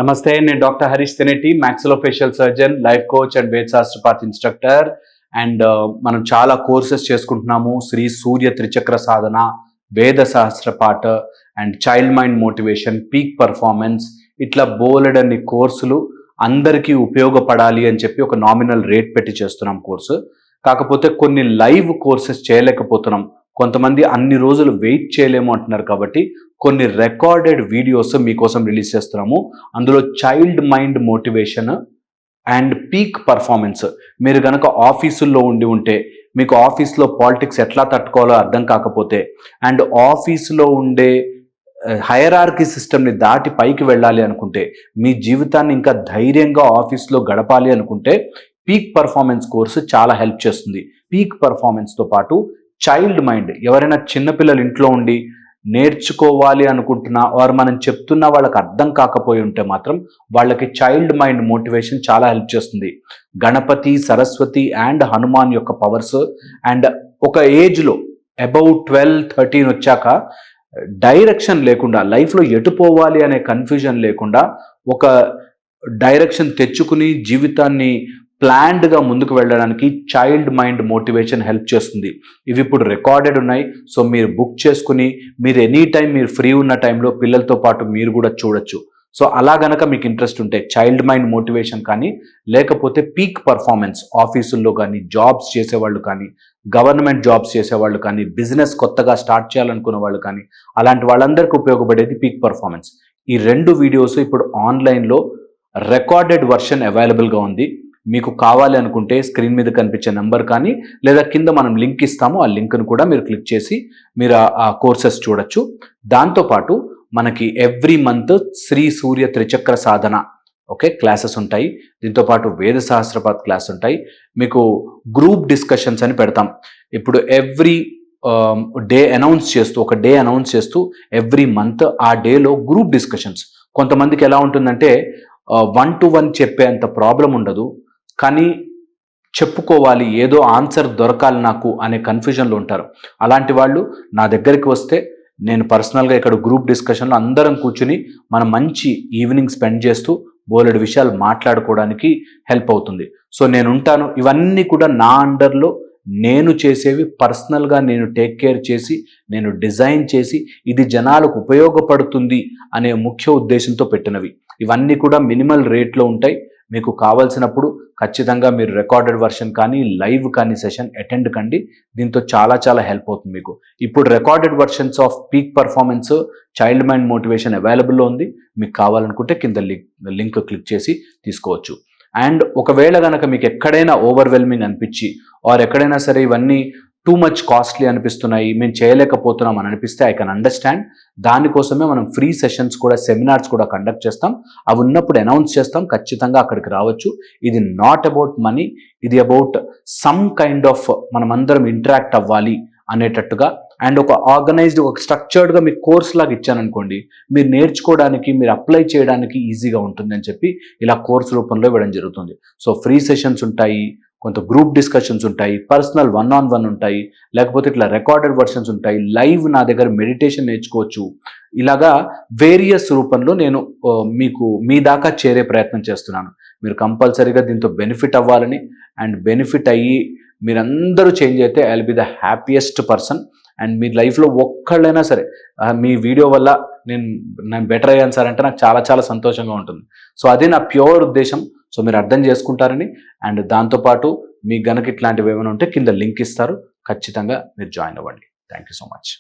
నమస్తే, నేను doctor Harish Teneti, maxillofacial surgeon, life coach and వేద శాస్త్రపాత్ ఇన్స్ట్రక్టర్. అండ్ మనం చాలా కోర్సెస్ చేసుకుంటున్నాము. శ్రీ సూర్య Trichakra Sadhana, Veda Sahasrapatha and child mind motivation, peak performance, ఇట్లా బోలెడన్ని కోర్సులు అందరికీ ఉపయోగపడాలి అని చెప్పి ఒక నామినల్ రేట్ పెట్టి చేస్తున్నాం కోర్సు. కాకపోతే కొన్ని లైవ్ కోర్సెస్ చేయలేకపోతున్నాం. కొంతమంది అన్ని రోజులు వెయిట్ చేయలేము అంటున్నారు. కాబట్టి కొన్ని రికార్డెడ్ వీడియోస్ మీకోసం రిలీజ్ చేస్తున్నాము. అందులో child mind motivation and peak performance. మీరు కనుక ఆఫీసుల్లో ఉంటే, మీకు ఆఫీస్లో పాలిటిక్స్ ఎట్లా తట్టుకోవాలో అర్థం కాకపోతే, అండ్ ఆఫీసులో ఉండే హైరార్కీ సిస్టమ్ని దాటి పైకి వెళ్ళాలి అనుకుంటే, మీ జీవితాన్ని ఇంకా ధైర్యంగా ఆఫీస్లో గడపాలి అనుకుంటే, పీక్ పర్ఫార్మెన్స్ కోర్సు చాలా హెల్ప్ చేస్తుంది. పీక్ పర్ఫార్మెన్స్తో పాటు చైల్డ్ మైండ్, ఎవరైనా చిన్నపిల్లలు ఇంట్లో ఉండి నేర్చుకోవాలి అనుకుంటున్నా ఆర్ మనం చెప్తున్నా వాళ్ళకి అర్థం కాకపోయి ఉంటే మాత్రం వాళ్ళకి చైల్డ్ మైండ్ మోటివేషన్ చాలా హెల్ప్ చేస్తుంది. గణపతి, సరస్వతి అండ్ హనుమాన్ యొక్క పవర్స్, అండ్ ఒక ఏజ్లో అబౌట్ 12-13 వచ్చాక డైరెక్షన్ లేకుండా, లైఫ్లో ఎటు పోవాలి అనే కన్ఫ్యూజన్ లేకుండా ఒక డైరెక్షన్ తెచ్చుకుని జీవితాన్ని ప్లాన్డ్గా ముందుకు వెళ్ళడానికి చైల్డ్ మైండ్ మోటివేషన్ హెల్ప్ చేస్తుంది. ఇవి ఇప్పుడు రికార్డెడ్ ఉన్నాయి. సో మీరు బుక్ చేసుకుని మీరు ఎనీ టైం మీరు ఫ్రీ ఉన్న టైంలో పిల్లలతో పాటు మీరు కూడా చూడొచ్చు. సో అలా గనక మీకు ఇంట్రెస్ట్ ఉంటే చైల్డ్ మైండ్ మోటివేషన్ కానీ, లేకపోతే పీక్ పర్ఫార్మెన్స్, ఆఫీసుల్లో కానీ, జాబ్స్ చేసేవాళ్ళు కానీ, గవర్నమెంట్ జాబ్స్ చేసేవాళ్ళు కానీ, బిజినెస్ కొత్తగా స్టార్ట్ చేయాలనుకున్న వాళ్ళు కానీ, అలాంటి వాళ్ళందరికీ ఉపయోగపడేది పీక్ పర్ఫార్మెన్స్. ఈ 2 వీడియోస్ ఇప్పుడు ఆన్లైన్లో రికార్డెడ్ వర్షన్ అవైలబుల్గా ఉంది. మీకు కావాలి అనుకుంటే స్క్రీన్ మీద కనిపించే నెంబర్ కానీ, లేదా కింద మనం లింక్ ఇస్తాము, ఆ లింక్ను కూడా మీరు క్లిక్ చేసి మీరు ఆ కోర్సెస్ చూడొచ్చు. దాంతోపాటు మనకి ఎవ్రీ మంత్ శ్రీ సూర్య త్రిచక్ర సాధన క్లాసెస్ ఉంటాయి. దీంతోపాటు వేద సహస్రపాత్ క్లాస్ ఉంటాయి. మీకు గ్రూప్ డిస్కషన్స్ అని పెడతాం. ఇప్పుడు ఎవ్రీ డే ఒక డే అనౌన్స్ చేస్తూ ఎవ్రీ మంత్ ఆ డేలో గ్రూప్ డిస్కషన్స్. కొంతమందికి ఎలా ఉంటుందంటే 1-to-1 చెప్పేంత ప్రాబ్లం ఉండదు, కానీ చెప్పుకోవాలి, ఏదో ఆన్సర్ దొరకాలి నాకు అనే కన్ఫ్యూజన్లో ఉంటారు. అలాంటి వాళ్ళు నా దగ్గరికి వస్తే నేను పర్సనల్గా ఇక్కడ గ్రూప్ డిస్కషన్లో అందరం కూర్చుని మనం మంచి ఈవినింగ్ స్పెండ్ చేస్తూ బోలెడు విషయాలు మాట్లాడుకోవడానికి హెల్ప్ అవుతుంది. సో నేను ఉంటాను. ఇవన్నీ కూడా నా అండర్లో నేను చేసేవి, పర్సనల్గా నేను టేక్ కేర్ చేసి, నేను డిజైన్ చేసి, ఇది జనాలకు ఉపయోగపడుతుంది అనే ముఖ్య ఉద్దేశంతో పెట్టినవి. ఇవన్నీ కూడా మినిమల్ రేట్లో ఉంటాయి. మీకు కావాల్సినప్పుడు ఖచ్చితంగా మీరు రికార్డెడ్ వర్షన్ కానీ, లైవ్ కానీ సెషన్ అటెండ్ కండి. దీంతో చాలా చాలా హెల్ప్ అవుతుంది మీకు. ఇప్పుడు recorded versions off peak performance, child mind motivation అవైలబుల్లో ఉంది. మీకు కావాలనుకుంటే కింద లింక్ క్లిక్ చేసి తీసుకోవచ్చు. అండ్ ఒకవేళ కనుక మీకు ఎక్కడైనా ఓవర్వెల్మింగ్ అనిపించి, ఆర్ ఎక్కడైనా సరే ఇవన్నీ టూ మచ్ కాస్ట్లీ అనిపిస్తున్నాయి, మేము చేయలేకపోతున్నాం అని అనిపిస్తే ఐ కెన్ అండర్స్టాండ్. దానికోసమే మనం ఫ్రీ సెషన్స్ కూడా, సెమినార్స్ కూడా కండక్ట్ చేస్తాం. అవి ఉన్నప్పుడు అనౌన్స్ చేస్తాం. ఖచ్చితంగా అక్కడికి రావచ్చు. ఇది నాట్ అబౌట్ మనీ, ఇది అబౌట్ సమ్ కైండ్ ఆఫ్ మనమందరం ఇంటరాక్ట్ అవ్వాలి అనేటట్టుగా, అండ్ ఒక ఆర్గనైజ్డ్, ఒక స్ట్రక్చర్డ్గా మీకు కోర్స్ లాగా ఇచ్చాననుకోండి, మీరు నేర్చుకోవడానికి, మీరు అప్లై చేయడానికి ఈజీగా ఉంటుందని చెప్పి ఇలా కోర్స్ రూపంలో ఇవ్వడం జరుగుతుంది. సో ఫ్రీ సెషన్స్ ఉంటాయి, కొంత గ్రూప్ డిస్కషన్స్ ఉంటాయి, పర్సనల్ 1-on-1 ఉంటాయి, లేకపోతే ఇట్లా రికార్డెడ్ వర్షన్స్ ఉంటాయి, లైవ్ నా దగ్గర మెడిటేషన్ నేర్చుకోవచ్చు. ఇలాగా వేరియస్ రూపంలో నేను మీకు మీ దాకా చేరే ప్రయత్నం చేస్తున్నాను. మీరు కంపల్సరీగా దీంతో బెనిఫిట్ అవ్వాలని, అండ్ బెనిఫిట్ అయ్యి మీరందరూ చేంజ్ అయితే I will be the happiest person. And మీ లైఫ్లో ఒక్కళ్ళైనా సరే మీ వీడియో వల్ల నేను బెటర్ అయ్యాను సార్ అంటే నాకు చాలా చాలా సంతోషంగా ఉంటుంది. సో అదే నా ప్యూర్ ఉద్దేశం. సో మీరు అర్థం చేసుకుంటారని, అండ్ దాంతోపాటు మీకు గనక ఇట్లాంటివి ఏమైనా ఉంటే కింద లింక్ ఇస్తారు, ఖచ్చితంగా మీరు జాయిన్ అవ్వండి. Thank you so much.